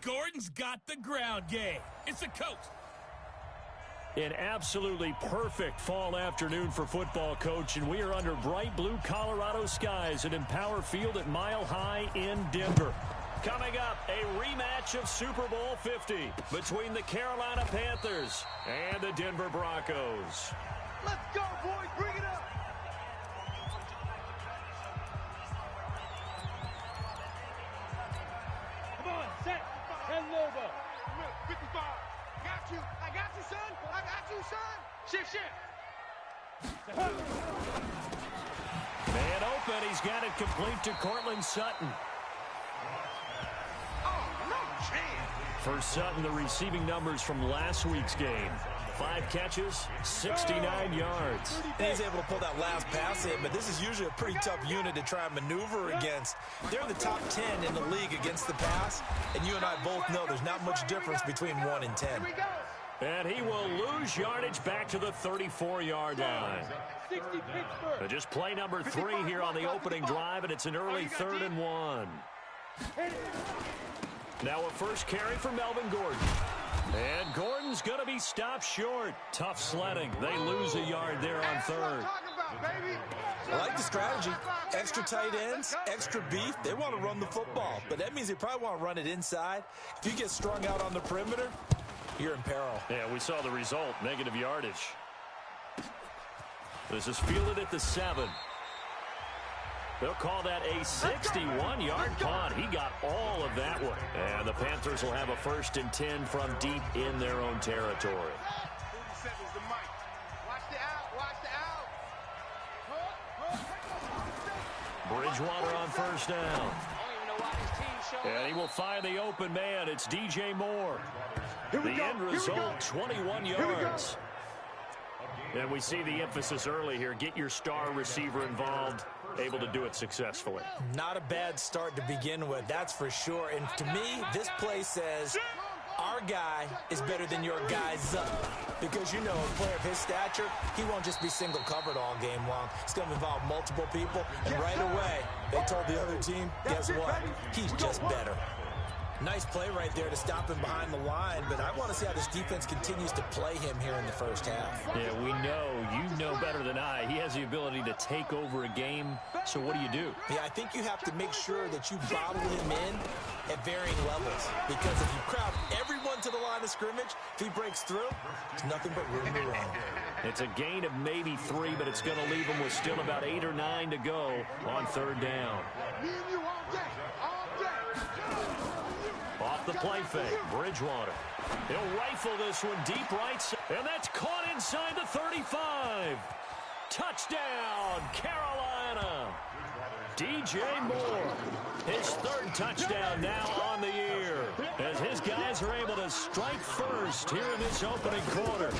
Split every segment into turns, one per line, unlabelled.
Gordon's got the ground game. It's the coach.
An absolutely perfect fall afternoon for football, Coach, and we are under bright blue Colorado skies at Empower Field at Mile High in Denver. Coming up, a rematch of Super Bowl 50 between the Carolina Panthers and the Denver Broncos.
Let's go, boys. Bring it up. Come on, set. Head over. 55. Got you. I got you, son. I got you, son. Shift, shift.
Man open. He's got it complete to Cortland Sutton.
Oh, no chance.
For Sutton, the receiving numbers from last week's game. 5 catches, 69 yards.
And he's able to pull that last pass in, but this is usually a pretty tough unit to try and maneuver against. They're in the top 10 in the league against the pass, and you and I both know there's not much difference between 1 and 10.
And he will lose yardage back to the 34-yard line. But just play number 3 here on the opening drive, and it's an early 3rd and 1. Now a first carry for Melvin Gordon. And Gordon's going to be stopped short. Tough sledding. They lose a yard there on 3rd.
I like the strategy. Extra tight ends, extra beef. They want to run the football, but that means they probably want to run it inside. If you get strung out on the perimeter, you're in peril.
Yeah, we saw the result. Negative yardage. This is fielded at the 7. They'll call that a 61-yard punt. He got all of that one. And the Panthers will have a 1st and 10 from deep in their own territory. Bridgewater on 1st down. And he will find the open man. It's DJ Moore. The end result, 21 yards. And we see the emphasis early here. Get your star receiver involved. Able to do it successfully.
Not a bad start to begin with, that's for sure. And to me, this play says our guy is better than your guy's up. Because, you know, a player of his stature, he won't just be single covered all game long. It's going to involve multiple people. And right away, they told the other team, guess what? He's just better. Nice play right there to stop him behind the line, but I want to see how this defense continues to play him here in the first half.
Yeah, we know. You know better than I. He has the ability to take over a game, so what do?
Yeah, I think you have to make sure that you bottle him in at varying levels, because if you crowd everyone to the line of scrimmage, if he breaks through, there's nothing but room to run.
It's a gain of maybe 3, but it's going to leave him with still about 8 or 9 to go on 3rd down. Off the play fake, Bridgewater. He'll rifle this one deep right side, and that's caught inside the 35. Touchdown, Carolina. DJ Moore, his 3rd touchdown now on the year, as his guys are able to strike first here in this opening quarter.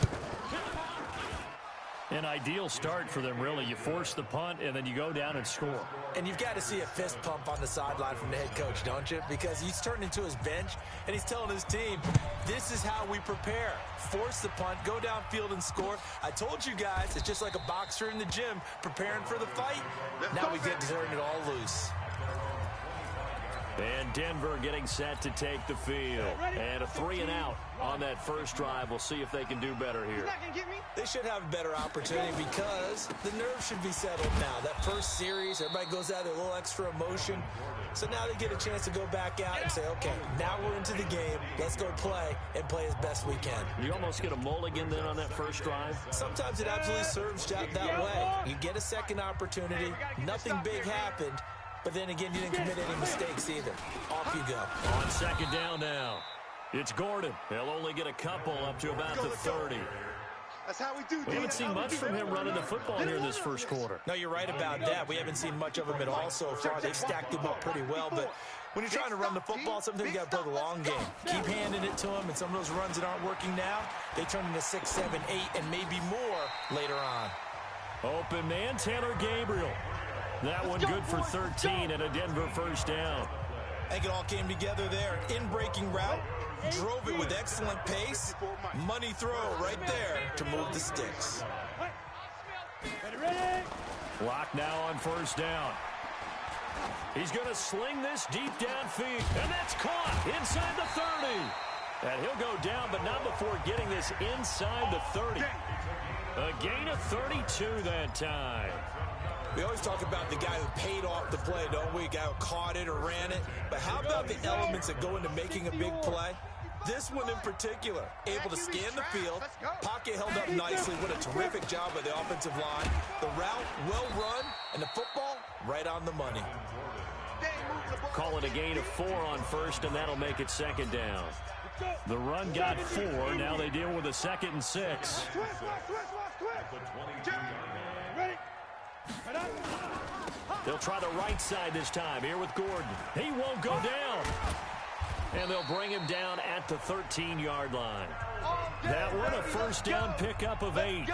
An ideal start for them, really. You force the punt, and then you go down and score.
And you've got to see a fist pump on the sideline from the head coach, don't you? Because he's turned into his bench, and he's telling his team, this is how we prepare. Force the punt, go downfield and score. I told you guys, it's just like a boxer in the gym preparing for the fight. Now we get to turn it all loose.
And Denver getting set to take the field. And a 3 and out on that first drive. We'll see if they can do better here.
They should have a better opportunity because the nerves should be settled now. That first series, everybody goes out with a little extra emotion. So now they get a chance to go back out and say, okay, now we're into the game. Let's go play and play as best we can.
You almost get a mulligan then on that first drive?
Sometimes it absolutely serves that way. You get a second opportunity. Nothing big happened. But then again, you didn't commit any mistakes either. Off you go.
On 2nd down now. It's Gordon. He'll only get a couple up to about the 30.
That's how we do.
We haven't seen much from him running the football here in this first quarter.
No, you're right about that. We haven't seen much of him at all so far. They've stacked him up pretty well. But when you're trying to run the football, sometimes you got to play the long game. Keep handing it to him, and some of those runs that aren't working now, they turn into 6, 7, 8, and maybe more later on.
Open man, Taylor Gabriel. That one good for 13 and a Denver 1st down.
I think it all came together there. In-breaking route, drove it with excellent pace. Money throw right there to move the sticks.
Lock now on 1st down. He's going to sling this deep downfield, and that's caught inside the 30. And he'll go down, but not before getting this inside the 30. A gain of 32 that time.
We always talk about the guy who paid off the play, don't we? A guy who caught it or ran it. But how about the elements that go into making a big play? This one in particular, able to scan the field, pocket held up nicely. What a terrific job by the offensive line. The route, well run, and the football, right on the money.
Call it a gain of 4 on first, and that'll make it second down. The run got 4. Now they deal with a 2nd and 6. They'll try the right side this time. Here with Gordon. He won't go down. And they'll bring him down at the 13-yard line. That one a first down pickup of 8.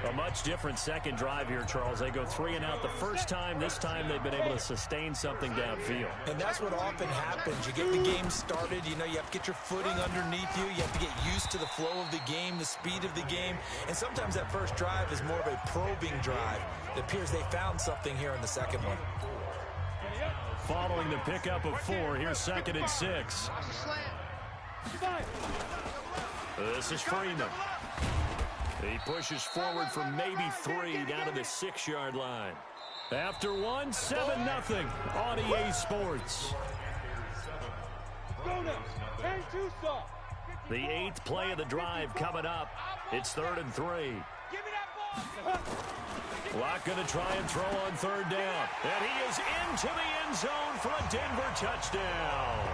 A much different second drive here, Charles. They go 3 and out the first time. This time they've been able to sustain something downfield.
And that's what often happens. You get the game started. You know, you have to get your footing underneath you. You have to get used to the flow of the game, the speed of the game. And sometimes that first drive is more of a probing drive. It appears they found something here in the second one.
Following the pickup of 4, here's 2nd and 6. This is Freeman. He pushes forward for maybe 3 down to the 6-yard line. After 1, 7-0 on EA Sports. The 8th play of the drive coming up. It's 3rd and 3. Locke going to try and throw on 3rd down. And he is into the end zone for a Denver touchdown.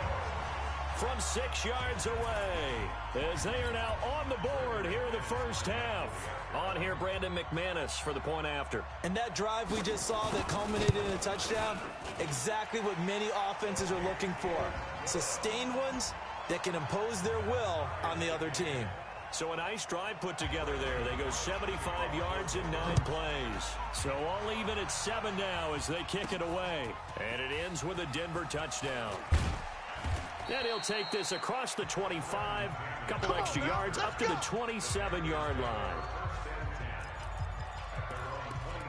From 6 yards away, as they are now on the board here in the first half. On here, Brandon McManus for the point after.
And that drive we just saw that culminated in a touchdown, exactly what many offenses are looking for. Sustained ones that can impose their will on the other team.
So a nice drive put together there. They go 75 yards in 9 plays. So all even at 7 now as they kick it away. And it ends with a Denver touchdown. And he'll take this across the 25, a couple extra yards up to the 27-yard line.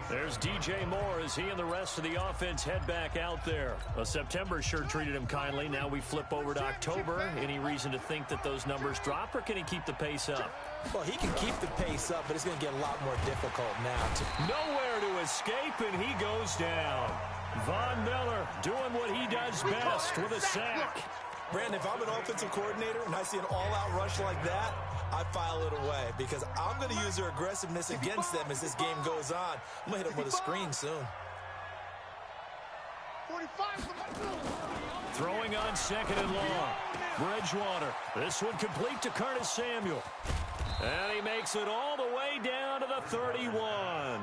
There's DJ Moore as he and the rest of the offense head back out there. Well, September sure treated him kindly. Now we flip over to October. Any reason to think that those numbers drop, or can he keep the pace up?
Well, he can keep the pace up, but it's going to get a lot more difficult now.
Nowhere to escape, and he goes down. Von Miller doing what he does best with a sack.
Brandon, if I'm an offensive coordinator and I see an all-out rush like that, I file it away because I'm going to use their aggressiveness against them as this game goes on. I'm going to hit them with a screen soon.
Throwing on 2nd and long. Bridgewater. This one complete to Curtis Samuel. And he makes it all the way down to the 31.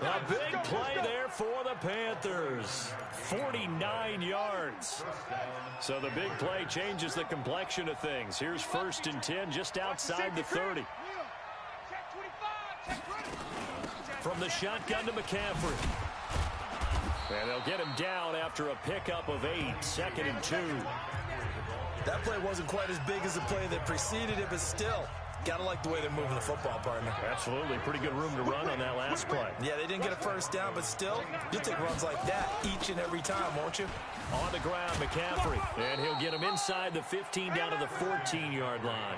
A big play there for the Panthers. 49 yards. So the big play changes the complexion of things. Here's 1st and 10 just outside the 30. From the shotgun to McCaffrey. And they'll get him down after a pickup of 8. 2nd and 2.
That play wasn't quite as big as the play that preceded it, but still. Gotta like the way they're moving the football, partner.
Absolutely. Pretty good room to run on that last play.
Yeah, they didn't get a first down, but still, you'll take runs like that each and every time, won't you?
On the ground, McCaffrey. And he'll get him inside the 15 down to the 14-yard line.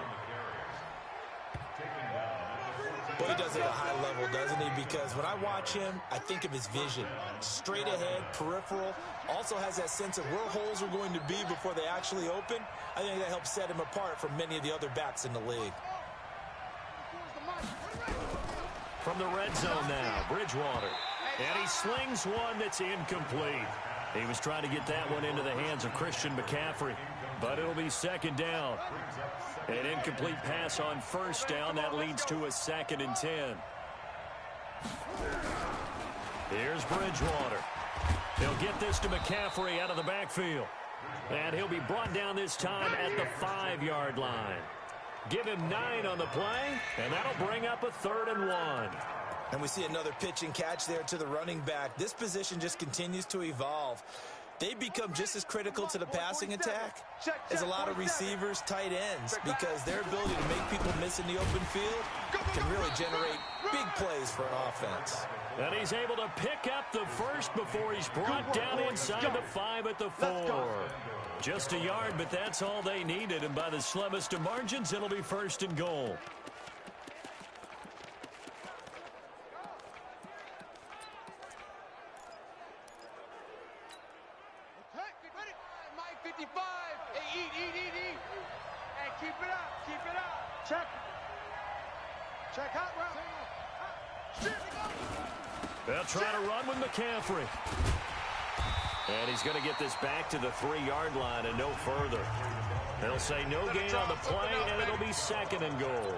Well, he does it at a high level, doesn't he? Because when I watch him, I think of his vision. Straight ahead, peripheral. Also has that sense of where holes are going to be before they actually open. I think that helps set him apart from many of the other backs in the league.
From the red zone now, Bridgewater. And he slings one that's incomplete. He was trying to get that one into the hands of Christian McCaffrey. But it'll be 2nd down. An incomplete pass on 1st down. That leads to a 2nd and 10. Here's Bridgewater. He'll get this to McCaffrey out of the backfield. And he'll be brought down this time at the 5-yard line. Give him 9 on the play, and that'll bring up a 3rd and 1.
And we see another pitch and catch there to the running back. This position just continues to evolve. They become just as critical to the passing attack as a lot of receivers, tight ends, because their ability to make people miss in the open field can really generate big plays for an offense.
And he's able to pick up the first before he's brought down inside the 5 at the 4. Just a yard, but that's all they needed. And by the slimmest of margins, it'll be 1st and goal.
Mike 55. Hey, eat. Hey, keep it up. Check out route.
They'll try to run with McCaffrey. And he's going to get this back to the 3-yard line and no further. They'll say no gain on the play, and it'll be 2nd and goal.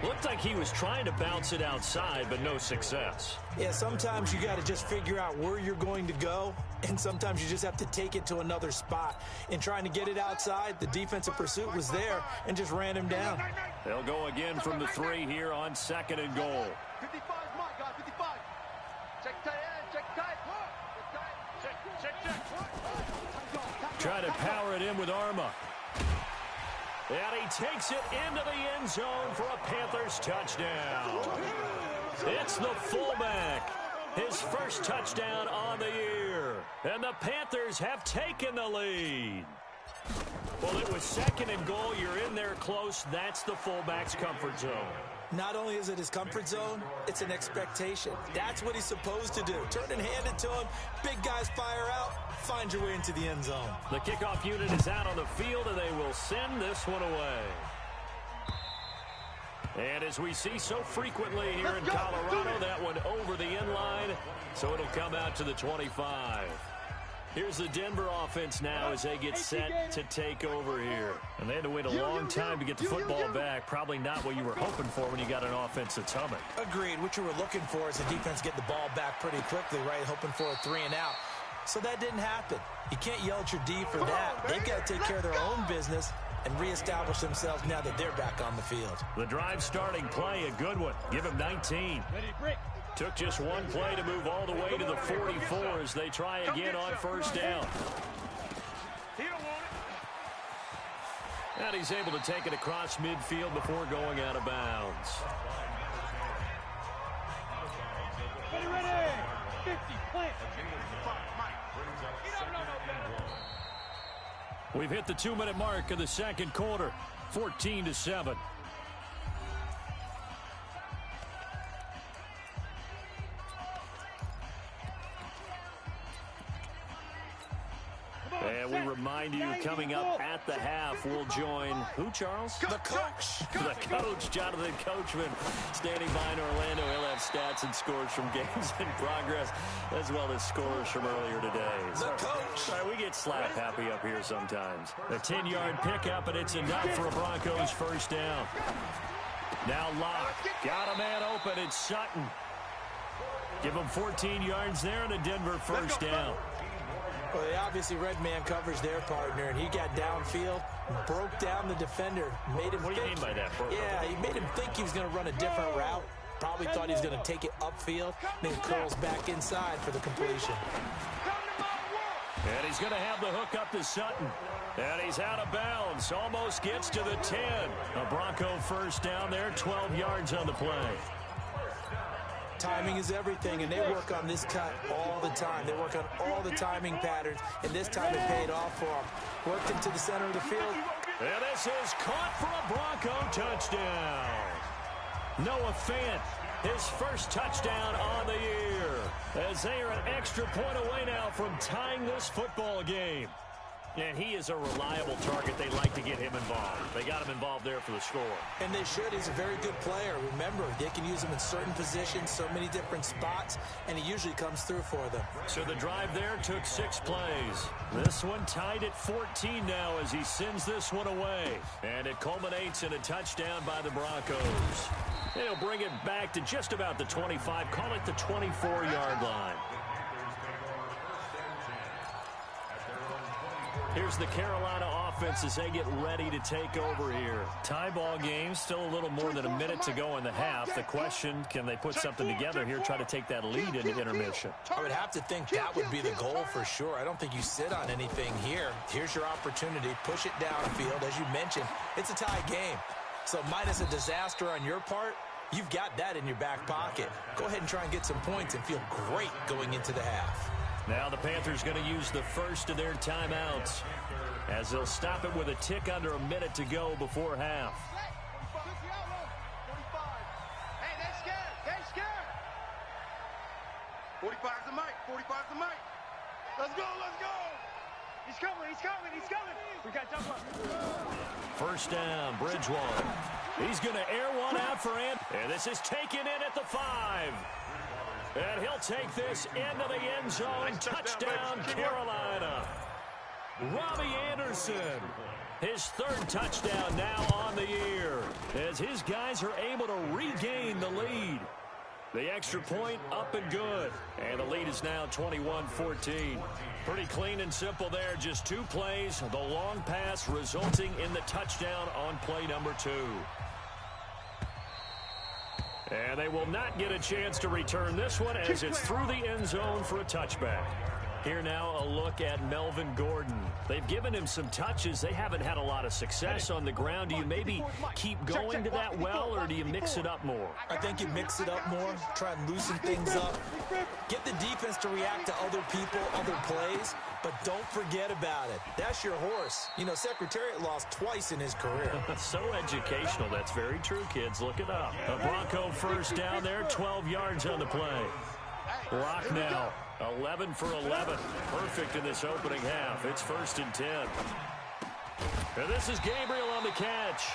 Looked like he was trying to bounce it outside, but no success.
Yeah, sometimes you got to just figure out where you're going to go, and sometimes you just have to take it to another spot. In trying to get it outside, the defensive pursuit was there and just ran him down.
They'll go again from the 3 here on 2nd and goal.
55 is mine, guys. 55. Check tight end. Check tight. Check.
Try to power it in with Arma. And he takes it into the end zone for a Panthers touchdown. It's the fullback. His first touchdown on the year. And the Panthers have taken the lead. Well, it was 2nd and goal. You're in there close. That's the fullback's comfort zone.
Not only is it his comfort zone, it's an expectation. That's what he's supposed to do. Turn and hand it to him. Big guys fire out. Find your way into the end zone.
The kickoff unit is out on the field, and they will send this one away. And as we see so frequently here in Colorado, that one over the end line, so it'll come out to the 25. Here's the Denver offense now as they get set to take over here. And they had to wait a long time to get the football back. Probably not what you were hoping for when you got an offense that's humming.
Agreed. What you were looking for is the defense get the ball back pretty quickly, right? Hoping for a 3 and out. So that didn't happen. You can't yell at your D for that. They've got to take care of their own business and reestablish themselves now that they're back on the field.
The drive starting play, a good one. Give him 19. Took just one play to move all the way to the 44 as they try again on 1st down. And he's able to take it across midfield before going out of bounds.
Ready. 50, plant.
We've hit the 2-minute mark of the 2nd quarter, 14-7. And we remind you, coming up at the half, we'll join who, Charles?
The coach.
The coach, Jonathan Coachman, standing by in Orlando. He'll have stats and scores from games in progress, as well as scores from earlier today.
The coach.
Sorry, we get slap happy up here sometimes. A 10-yard pickup, and it's enough for a Broncos 1st down. Now Locke. Got a man open. It's Sutton. Give him 14 yards there and a Denver 1st down.
Well, they obviously red man covers their partner, and he got downfield, broke down the defender, made him
What do you mean by that?
Yeah, he made him think he was going to run a different route. Probably thought he was going to take it upfield, then curls back inside for the completion.
And he's going to have the hook up to Sutton. And he's out of bounds. Almost gets to the 10. A Bronco 1st down there, 12 yards on the play.
Timing is everything, and they work on this cut all the time. They work on all the timing patterns, and this time it paid off for them. Worked into the center of the field.
And this is caught for a Bronco touchdown. Noah Fant, his first touchdown on the year, as they are an extra point away now from tying this football game. And he is a reliable target. They like to get him involved. They got him involved there for the score.
And they should. He's a very good player. Remember, they can use him in certain positions, so many different spots, and he usually comes through for them.
So the drive there took 6 plays. This one tied at 14 now as he sends this one away. And it culminates in a touchdown by the Broncos. They'll bring it back to just about the 25. Call it the 24-yard line. Here's the Carolina offense as they get ready to take over here. Tie ball game, still a little more than a minute to go in the half. The question, can they put something together here, try to take that lead into intermission?
I would have to think that would be the goal for sure. I don't think you sit on anything here. Here's your opportunity. Push it downfield. As you mentioned, it's a tie game. So minus a disaster on your part, you've got that in your back pocket. Go ahead and try and get some points and feel great going into the half.
Now the Panthers going to use the first of their timeouts as they'll stop it with a tick under a minute to go before half.
Hey, they're scared. They're scared. 45's the mic. 45's the mic. Let's go. Let's go. He's coming. He's coming. He's coming. We got jump up.
First down, Bridgewater. He's going to air one out for Ant. And this is taken in at the 5. And he'll take this into the end zone. Touchdown, Carolina. Robbie Anderson, his third touchdown now on the year, as his guys are able to regain the lead. The extra point up and good, and the lead is now 21-14. Pretty clean and simple there, just 2 plays, the long pass resulting in the touchdown on play number 2. And they will not get a chance to return this one as it's through the end zone for a touchback. Here now a look at Melvin Gordon. They've given him some touches. They haven't had a lot of success on the ground. Do you maybe keep going to that well, or do you mix it up more?
I think you mix it up more, try and loosen things up. Get the defense to react to other people, other plays, but don't forget about it. That's your horse. You know, Secretariat lost twice in his career.
So educational. That's very true, kids. Look it up. A Bronco first down there, 12 yards on the play. Lock now. 11 for 11. Perfect in this opening half. It's 1st and 10. And this is Gabriel on the catch.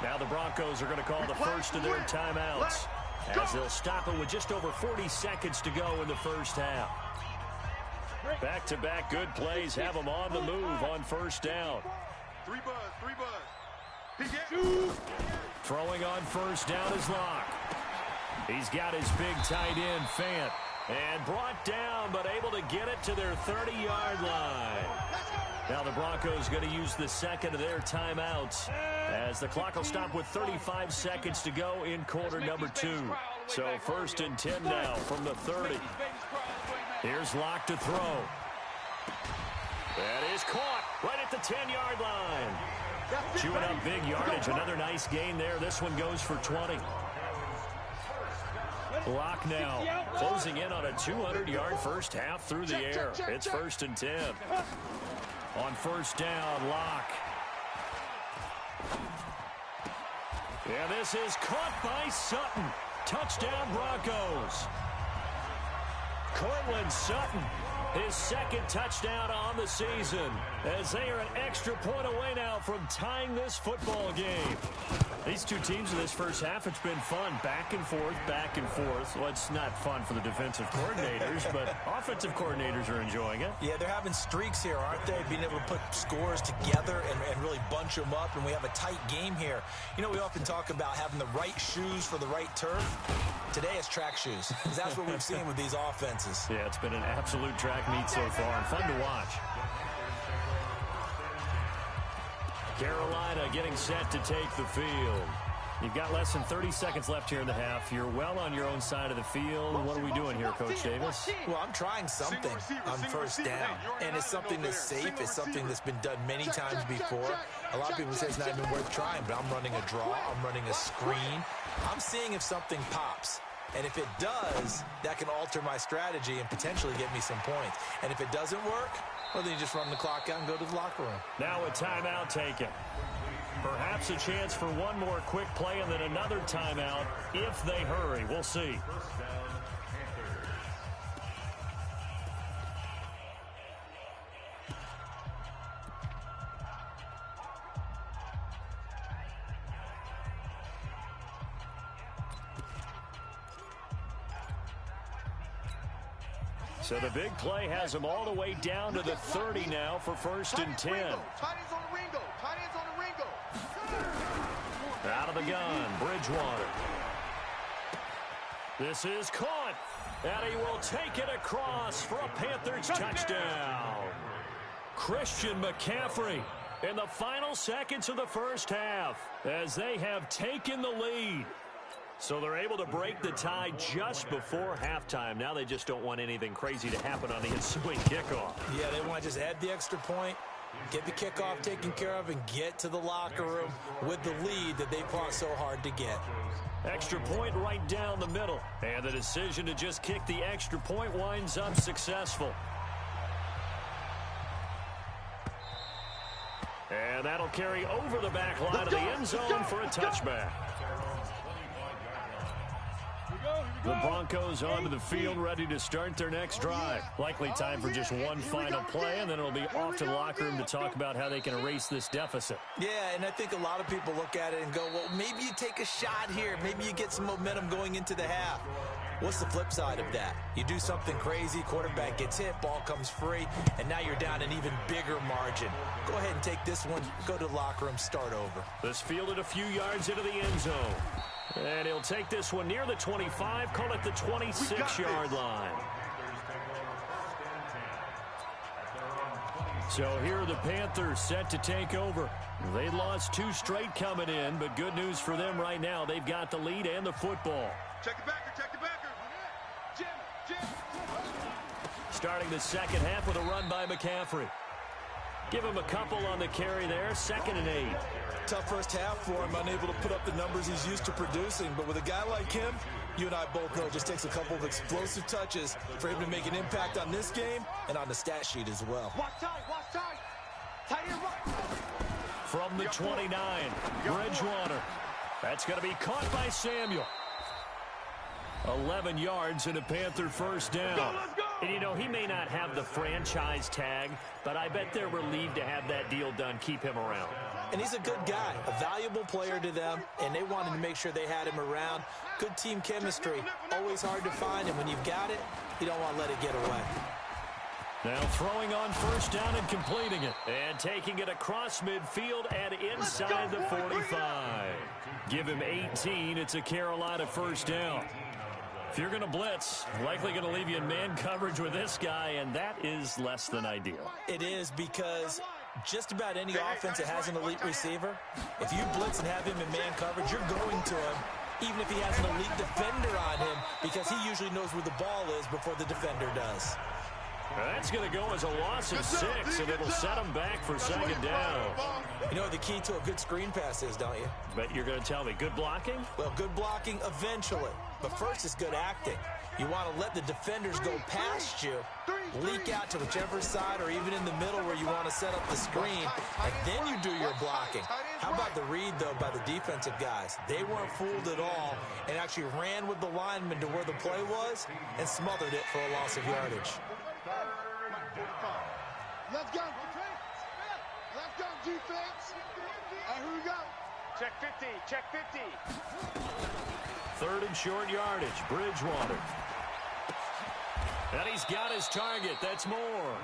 Now the Broncos are going to call the first of their timeouts as they'll stop it with just over 40 seconds to go in the first half. Back-to-back good plays have them on the move on first down.
3 buzz.
Throwing on first down is Locke. He's got his big tight end, Fant. And brought down, but able to get it to their 30-yard line. Now the Broncos going to use the second of their timeouts as the clock will stop with 35 seconds to go in quarter number 2. So 1st and 10 now from the 30. Here's Locke to throw. That is caught right at the 10-yard line. Chewing up big yardage. Another nice gain there. This one goes for 20. Locke now closing in on a 200-yard first half through the air. It's 1st and 10. On first down, Locke. And this is caught by Sutton. Touchdown, Broncos. Cortland Sutton, his second touchdown on the season, as they are an extra point away now from tying this football game. These two teams in this first half, it's been fun. Back and forth, back and forth. Well, it's not fun for the defensive coordinators, but offensive coordinators are enjoying it.
Yeah, they're having streaks here, aren't they? Being able to put scores together and really bunch them up, and we have a tight game here. You know, we often talk about having the right shoes for the right turf. Today it's track shoes, because that's what we've seen with these offenses.
Yeah, it's been an absolute track meet so far, and fun to watch. Carolina getting set to take the field. You've got less than 30 seconds left here in the half. You're well on your own side of the field. What are we doing here, Coach Davis?
Well, I'm trying something on first down, and it's something that's safe. It's something that's been done many times before. A lot of people say it's not even worth trying, but I'm running a draw. I'm running a screen. I'm seeing if something pops. And if it does, that can alter my strategy and potentially get me some points. And if it doesn't work, well, then you just run the clock out and go to the locker room.
Now a timeout taken. Perhaps a chance for one more quick play and then another timeout if they hurry. We'll see. So the big play has them all the way down to the 30 now for 1st and 10.
Tight ends on the Ringo. Tight ends on the Ringo.
Out of the gun, Bridgewater. This is caught, and he will take it across for a Panthers touchdown. Christian McCaffrey in the final seconds of the first half as they have taken the lead. So they're able to break the tie just before halftime. Now they just don't want anything crazy to happen on the ensuing kickoff.
Yeah, they want to just add the extra point, get the kickoff taken care of, and get to the locker room with the lead that they fought so hard to get.
Extra point right down the middle. And the decision to just kick the extra point winds up successful. And that'll carry over the back line of the end zone for a touchback. The Broncos onto the field, ready to start their next drive. Likely time for just one final play, and then it'll be off to the locker room to talk about how they can erase this deficit.
Yeah, and I think a lot of people look at it and go, well, maybe you take a shot here. Maybe you get some momentum going into the half. What's the flip side of that? You do something crazy, quarterback gets hit, ball comes free, and now you're down an even bigger margin. Go ahead and take this one, go to the locker room, start over.
This fielded a few yards into the end zone. And he'll take this one near the 25, call it the 26-yard line. So here are the Panthers set to take over. They lost 2 straight coming in, but good news for them right now. They've got the lead and the football.
Check the backer, check the backer. Jim.
Starting the second half with a run by McCaffrey. Give him a couple on the carry there, 2nd and 8.
Tough first half for him, unable to put up the numbers he's used to producing. But with a guy like him, you and I both know it just takes a couple of explosive touches for him to make an impact on this game and on the stat sheet as well.
Watch tight. Tight end right.
From the 29, Bridgewater. That's going to be caught by Samuel. 11 yards and a Panther first down.
Let's go.
And, you know, he may not have the franchise tag, but I bet they're relieved to have that deal done, keep him around.
And he's a good guy, a valuable player to them, and they wanted to make sure they had him around. Good team chemistry, always hard to find, and when you've got it, you don't want to let it get away.
Now throwing on first down and completing it. And taking it across midfield and inside the 45. Give him 18, it's a Carolina first down. If you're going to blitz, likely going to leave you in man coverage with this guy, and that is less than ideal.
It is, because just about any offense that has an elite receiver, if you blitz and have him in man coverage, you're going to him, even if he has an elite defender on him, because he usually knows where the ball is before the defender does.
That's going to go as a loss of 6, and it'll set him back for 2nd down.
You know the key to a good screen pass is, don't you?
Bet you're going to tell me. Good blocking?
Well, good blocking eventually. But first is good acting. You want to let the defenders go past you, leak out to whichever side or even in the middle where you want to set up the screen, and then you do your blocking. How about the read, though, by the defensive guys? They weren't fooled at all and actually ran with the lineman to where the play was and smothered it for a loss of yardage.
Let's go. Let's go, defense. And here we go. Check 50. Check 50.
3rd and short yardage. Bridgewater. And he's got his target. That's more.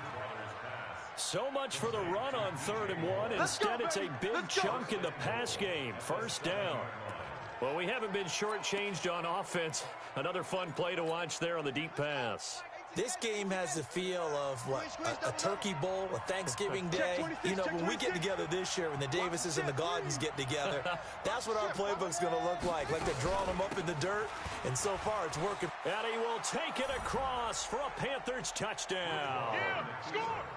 So much for the run on 3rd and 1. Instead, it's a big chunk in the pass game. First down. Well, we haven't been shortchanged on offense. Another fun play to watch there on the deep pass.
This game has the feel of, what, a turkey bowl, a Thanksgiving day. You know, when we get together this year, when the Davises and the Gaudens get together, that's what our playbook's going to look like they're drawing them up in the dirt, and so far it's working.
And he will take it across for a Panthers touchdown.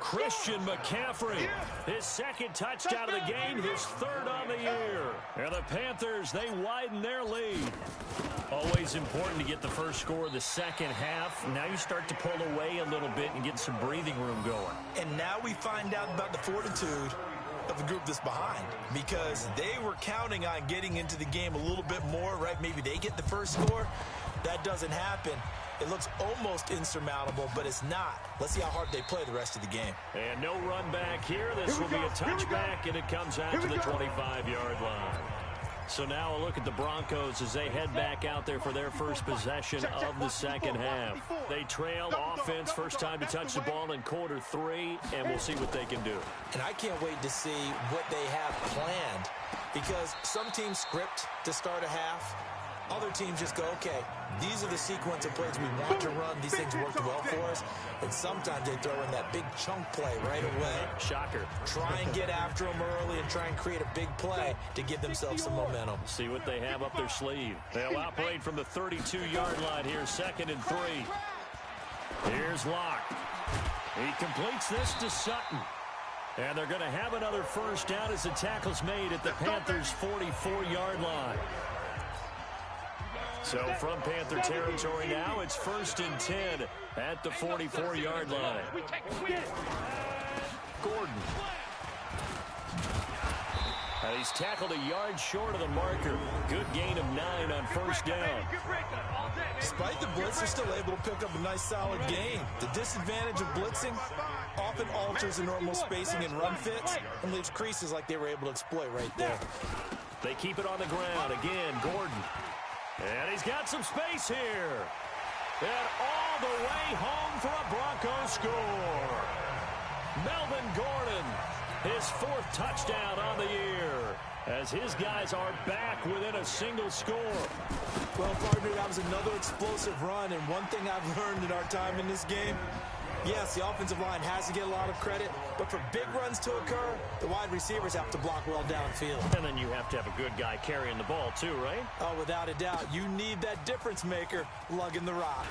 Christian McCaffrey, his 2nd touchdown of the game, his 3rd on the year. And the Panthers, they widen their lead. Always important to get the first score of the second half. Now you start to pull away a little bit and get some breathing room going.
And now we find out about the fortitude of the group that's behind, because they were counting on getting into the game a little bit more, right? Maybe they get the first score. That doesn't happen. It looks almost insurmountable, but it's not. Let's see how hard they play the rest of the game.
And no run back here. This will be a touchback, and it comes out to the 25-yard line. So now a look at the Broncos as they head back out there for their first possession of the second half. They trail offense, first time to touch the ball in quarter 3, and we'll see what they can do.
And I can't wait to see what they have planned, because some teams script to start a half. Other teams just go, okay, these are the sequence of plays we want to run. These things worked well for us. And sometimes they throw in that big chunk play right away.
Shocker.
Try and get after them early and try and create a big play to give themselves some momentum.
See what they have up their sleeve. They'll operate from the 32-yard line here, 2nd and 3. Here's Locke. He completes this to Sutton. And they're going to have another first down as the tackle's made at the Panthers' 44-yard line. So from Panther territory now, it's 1st and 10 at the 44-yard line. Gordon. And he's tackled a yard short of the marker. Good gain of 9 on first down.
Despite the blitz, they're still able to pick up a nice solid gain. The disadvantage of blitzing often alters the normal spacing and run fits and leaves creases like they were able to exploit right there.
They keep it on the ground. Again, Gordon. And he's got some space here. And all the way home for a Broncos score. Melvin Gordon, his 4th touchdown on the year, as his guys are back within a single score.
Well, partner, that was another explosive run, and one thing I've learned in our time in this game, yes, the offensive line has to get a lot of credit, but for big runs to occur, the wide receivers have to block well downfield.
And then you have to have a good guy carrying the ball too, right?
Oh, without a doubt. You need that difference maker lugging the rock.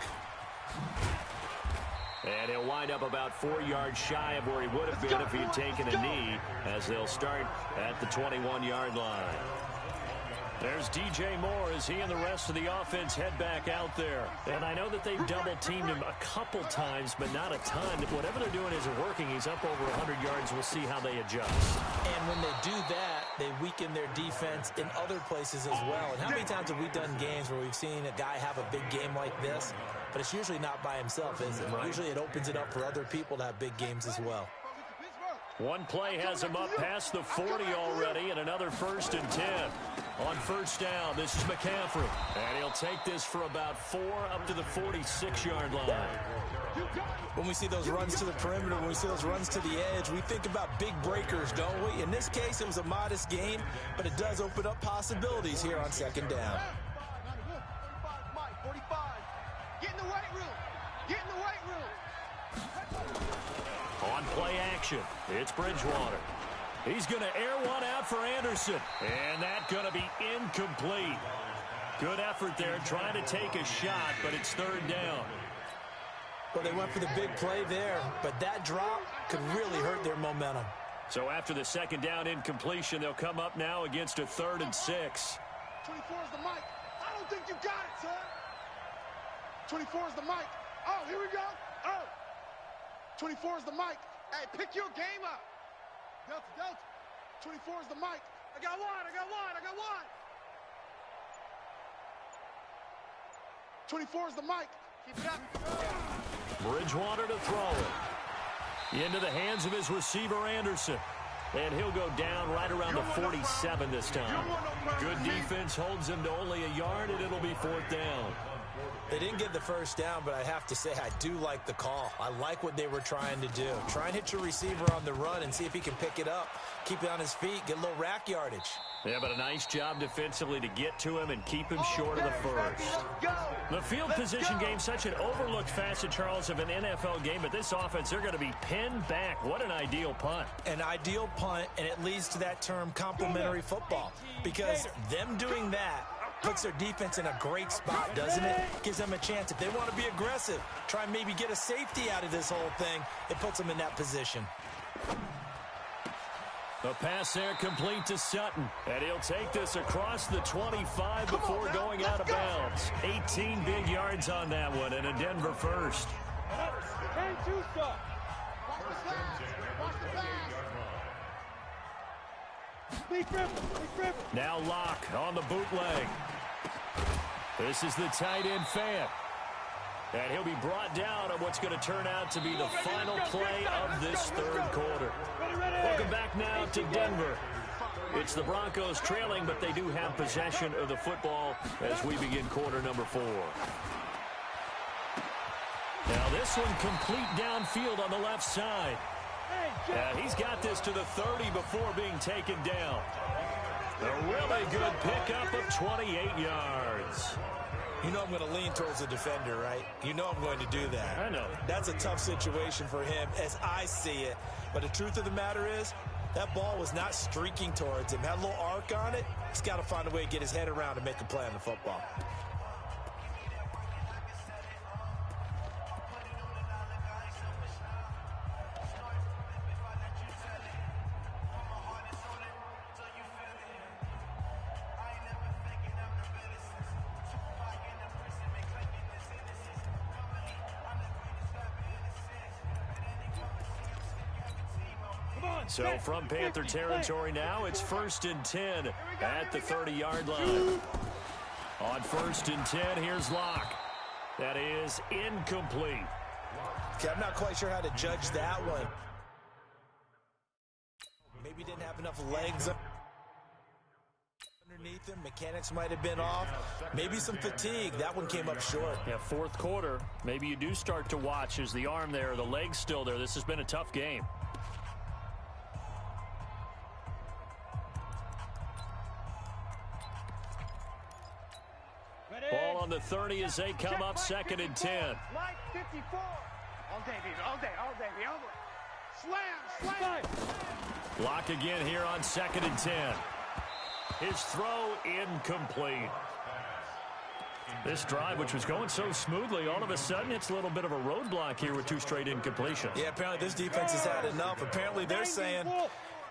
And he'll wind up about 4 yards shy of where he would have been if he had taken a knee, as they'll start at the 21-yard line. There's DJ Moore as he and the rest of the offense head back out there. And I know that they've double-teamed him a couple times, but not a ton. Whatever they're doing isn't working. He's up over 100 yards. We'll see how they adjust.
And when they do that, they weaken their defense in other places as well. And how many times have we done games where we've seen a guy have a big game like this? But it's usually not by himself, is it? Right. Usually it opens it up for other people to have big games as well.
One play has him up past the 40 already, and another 1st and 10. On first down, this is McCaffrey. And he'll take this for about 4 up to the 46-yard line.
When we see those runs to the perimeter, when we see those runs to the edge, we think about big breakers, don't we? In this case, it was a modest gain, but it does open up possibilities here on 2nd down.
45. Get in the weight room. Get in the weight room.
On play action, it's Bridgewater. He's going to air one out for Anderson. And that's going to be incomplete. Good effort there, trying to take a shot, but it's 3rd down.
Well, they went for the big play there, but that drop could really hurt their momentum.
So after the 2nd down incompletion, they'll come up now against a 3rd and 6.
24 is the mic. I don't think you got it, son. 24 is the mic. Oh, here we go. Oh. 24 is the mic. Hey, pick your game up. Delta. 24 is the mic. I got one. 24 is the mic. Keep it up.
Bridgewater to throw it. Into the hands of his receiver, Anderson. And he'll go down right around the 47 this time. Good defense holds him to only a yard, and it'll be 4th down.
They didn't get the first down, but I have to say I do like the call. I like what they were trying to do. Try and hit your receiver on the run and see if he can pick it up. Keep it on his feet, get a little rack yardage.
Yeah, but a nice job defensively to get to him and keep him short of the first. The field position game, such an overlooked facet, Charles, of an NFL game, but this offense, they're going to be pinned back. What an ideal punt.
An ideal punt, and it leads to that term complementary football, because them doing that puts their defense in a great spot, doesn't it? Gives them a chance. If they want to be aggressive, try and maybe get a safety out of this whole thing, it puts them in that position.
The pass there complete to Sutton, and he'll take this across the 25 before going out of bounds. 18 big yards on that one, and a Denver first. Now Locke on the bootleg. This is the tight end Fant. And he'll be brought down on what's going to turn out to be the final play of this 3rd quarter. Welcome back now to Denver. It's the Broncos trailing, but they do have possession of the football as we begin quarter number 4. Now this one complete downfield on the left side. And he's got this to the 30 before being taken down. A really good pickup of 28 yards.
You know I'm going to lean towards the defender, right? You know I'm going to do that.
I know.
That's a tough situation for him as I see it. But the truth of the matter is, that ball was not streaking towards him. Had a little arc on it. He's got to find a way to get his head around and make a play on the football.
So from Panther territory now, it's 1st and 10 at the 30-yard line. On 1st and 10, here's Locke. That is incomplete.
Okay, I'm not quite sure how to judge that one. Maybe didn't have enough legs underneath him. Mechanics might have been off. Maybe some fatigue. That one came up short.
Yeah, 4th quarter. Maybe you do start to watch. Is the arm there, the leg's still there? This has been a tough game. Ball on the 30 as they come up 2nd and 10.
Mike 54. All day, baby. All day. All day. All day. Slam.
Block again here on 2nd and 10. His throw incomplete. This drive, which was going so smoothly, all of a sudden it's a little bit of a roadblock here with 2 straight incompletions.
Yeah, apparently this defense has had enough. Apparently they're saying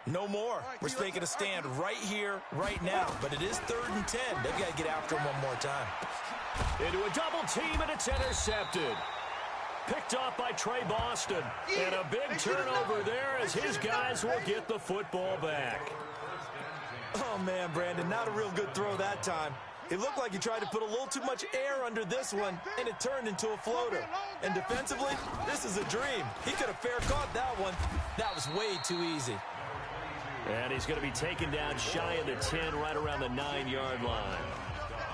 no more. We're taking a stand right here, right now. But it is 3rd and 10. They've got to get after him one more time.
Into a double team, and it's intercepted. Picked off by Trey Boston. And a big turnover there as his guys will get the football back.
Oh, man, Brandon, not a real good throw that time. It looked like he tried to put a little too much air under this one, and it turned into a floater. And defensively, this is a dream. He could have fair caught that one. That was way too easy.
And he's going to be taken down shy of the 10, right around the 9-yard line.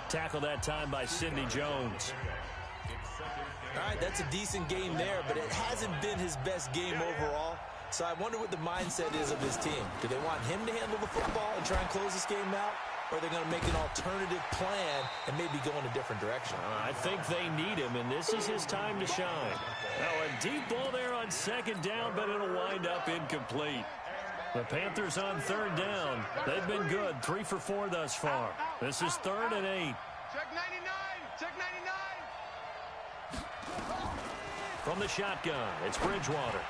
Tackled that time by Sidney Jones.
All right, that's a decent game there, but it hasn't been his best game overall. So I wonder what the mindset is of his team. Do they want him to handle the football and try and close this game out? Or are they going to make an alternative plan and maybe go in a different direction?
I think they need him, and this is his time to shine. Now, a deep ball there on 2nd down, but it'll wind up incomplete. The Panthers on 3rd down. They've been good, 3 for 4 thus far. This is 3rd and 8.
Check 99. Check 99.
From the shotgun, it's Bridgewater.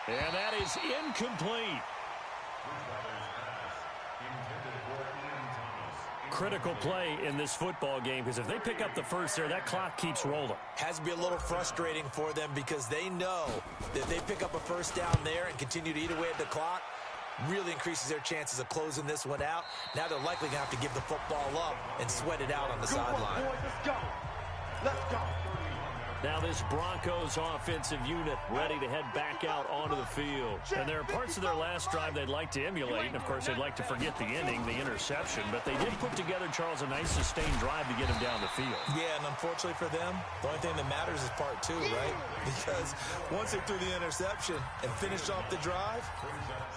And that is incomplete. Critical play in this football game, because if they pick up the first there, that clock keeps rolling.
Has to be a little frustrating for them because they know that if they pick up a first down there and continue to eat away at the clock, really increases their chances of closing this one out. Now they're likely going to have to give the football up and sweat it out on the sideline.
Let's go. Let's go.
Now this Broncos offensive unit ready to head back out onto the field. And there are parts of their last drive they'd like to emulate. And, of course, they'd like to forget the ending, the interception. But they did put together, Charles, a nice sustained drive to get him down the field.
Yeah, and unfortunately for them, the only thing that matters is part 2, right? Because once they threw the interception and finished off the drive,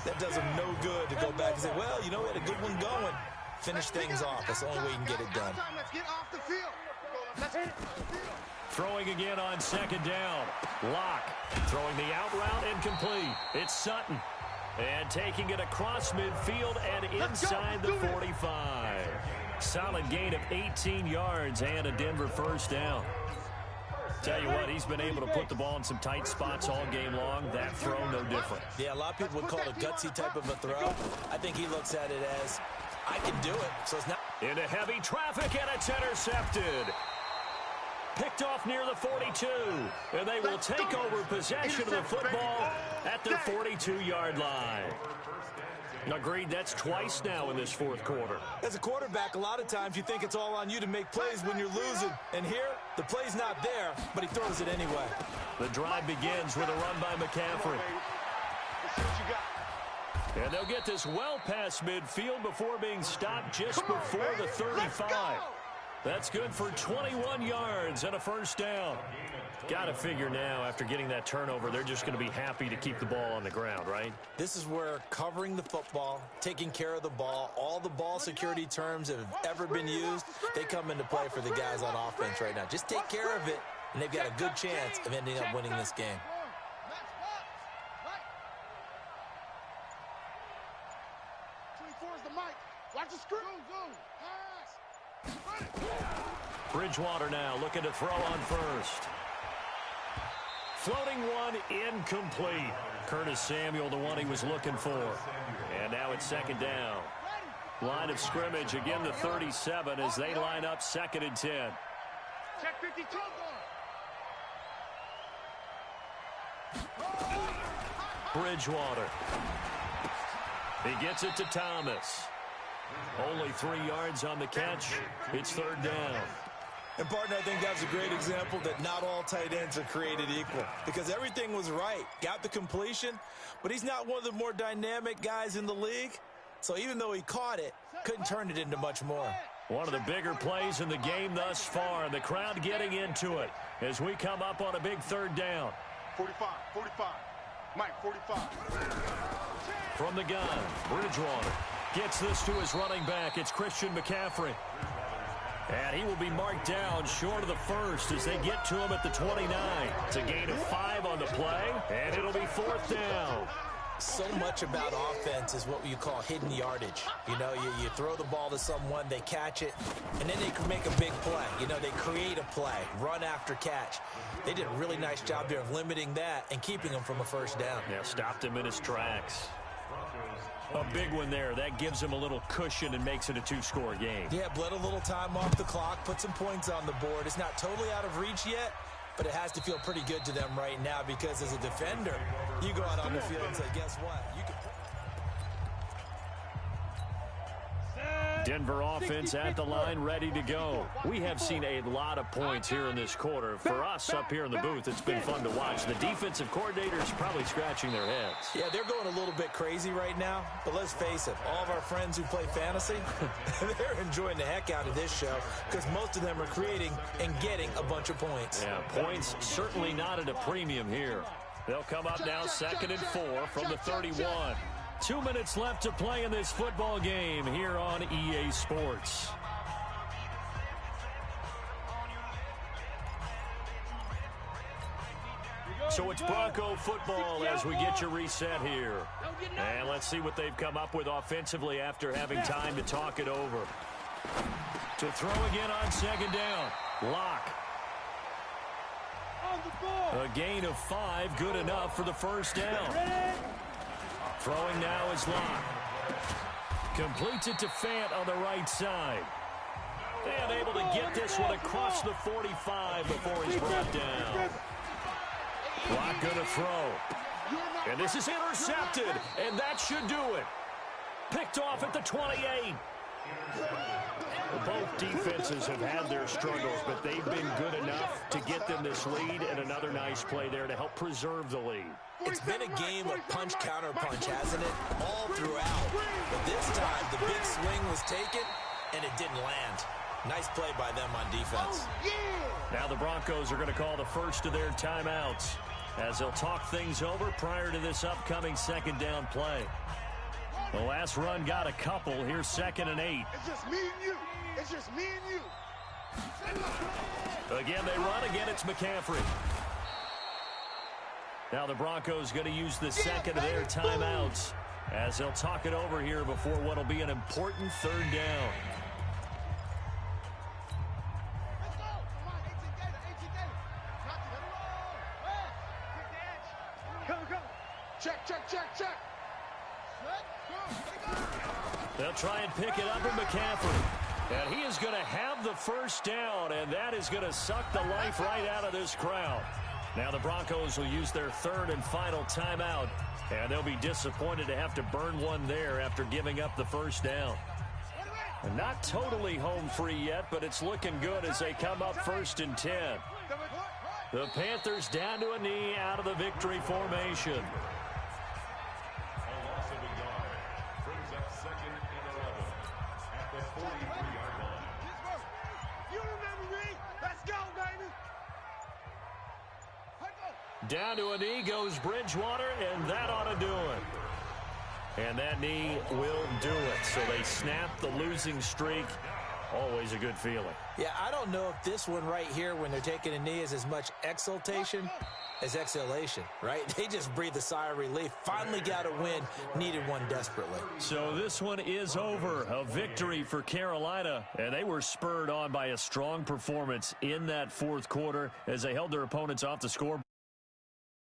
that does them no good to go back and say, well, you know, we had a good one going. Finish things off. That's the only way you can get it done.
Let's get off the field. Let's hit it.
Throwing again on 2nd down. Locke throwing the out route incomplete. It's Sutton. And taking it across midfield and inside the 45. Solid gain of 18 yards and a Denver first down. Tell you what, he's been able to put the ball in some tight spots all game long. That throw, no different.
Yeah, a lot of people would call it a gutsy type of a throw. I think he looks at it as, I can do it. So it's not.
Into heavy traffic, and it's intercepted. Picked off near the 42, and they will take over possession of the football at their 42-yard line. Agreed, that's twice now in this 4th quarter.
As a quarterback, a lot of times you think it's all on you to make plays when you're losing. And here, the play's not there, but he throws it anyway.
The drive begins with a run by McCaffrey. And they'll get this well past midfield before being stopped just before the 35. That's good for 21 yards and a first down. Got to figure now, after getting that turnover, they're just going to be happy to keep the ball on the ground, right?
This is where covering the football, taking care of the ball, all the ball security terms that have ever been used, they come into play for the guys on offense right now. Just take care of it, and they've got a good chance of ending up winning this game.
Watch the screw.
Bridgewater now looking to throw on first. Floating one incomplete. Curtis Samuel, the one he was looking for. And now it's 2nd down. Line of scrimmage, again the 37 as they line up 2nd and 10.
Check 52.
Bridgewater. He gets it to Thomas. Only 3 yards on the catch. It's 3rd down.
And, partner, I think that's a great example that not all tight ends are created equal because everything was right. Got the completion, but he's not one of the more dynamic guys in the league. So even though he caught it, couldn't turn it into much more.
One of the bigger plays in the game thus far, and the crowd getting into it as we come up on a big 3rd down.
45, 45. Mike, 45.
From the gun, Bridgewater gets this to his running back. It's Christian McCaffrey. And he will be marked down short of the first as they get to him at the 29. It's a gain of 5 on the play, and it'll be 4th down.
So much about offense is what you call hidden yardage. You know, you throw the ball to someone, they catch it, and then they can make a big play. You know, they create a play, run after catch. They did a really nice job there of limiting that and keeping him from a 1st down.
Yeah, stopped him in his tracks. A big one there. That gives him a little cushion and makes it a 2-score game.
Yeah, bled a little time off the clock, put some points on the board. It's not totally out of reach yet, but it has to feel pretty good to them right now because as a defender, you go out on the field and say, guess what? You can.
Denver offense at the line, ready to go. We have seen a lot of points here in this quarter. For us up here in the booth, it's been fun to watch. The defensive coordinators probably scratching their heads.
Yeah, they're going a little bit crazy right now, but let's face it, all of our friends who play fantasy, they're enjoying the heck out of this show because most of them are creating and getting a bunch of points.
Yeah, points certainly not at a premium here. They'll come up now 2nd and 4 from the 31. 2 minutes left to play in this football game here on EA Sports. So it's Bronco football as we get you reset here. And let's see what they've come up with offensively after having time to talk it over. To throw again on 2nd down. Lock. A gain of 5, good enough for the 1st down. Throwing now is Locke. Completes it to Fant on the right side. And able to get this one across the 45 before he's brought down. Locke going to throw. And this is intercepted. And that should do it. Picked off at the 28. Both defenses have had their struggles, but they've been good enough to get them this lead, and another nice play there to help preserve the lead.
It's been a game of punch-counter-punch, hasn't it? All throughout. But this time, the big swing was taken, and it didn't land. Nice play by them on defense.
Now the Broncos are going to call the first of their timeouts as they'll talk things over prior to this upcoming 2nd down play. The last run got a couple. Here's 2nd and 8.
It's just me and you. It's just me and you.
Again, they run. Again, it's McCaffrey. Now the Broncos going to use the 2nd of their timeouts as they'll talk it over here before what will be an important 3rd down.
Check.
They'll try and pick it up with McCaffrey. And he is going to have the 1st down, and that is going to suck the life right out of this crowd. Now the Broncos will use their 3rd and final timeout, and they'll be disappointed to have to burn one there after giving up the 1st down. And not totally home free yet, but it's looking good as they come up 1st and 10. The Panthers down to a knee out of the victory formation. Down to a knee goes Bridgewater, and that ought to do it. And that knee will do it. So they snap the losing streak. Always a good feeling.
Yeah, I don't know if this one right here, when they're taking a knee, is as much exultation as exhalation, right? They just breathe a sigh of relief. Finally got a win. Needed one desperately.
So this one is over. A victory for Carolina. And they were spurred on by a strong performance in that 4th quarter as they held their opponents off the scoreboard.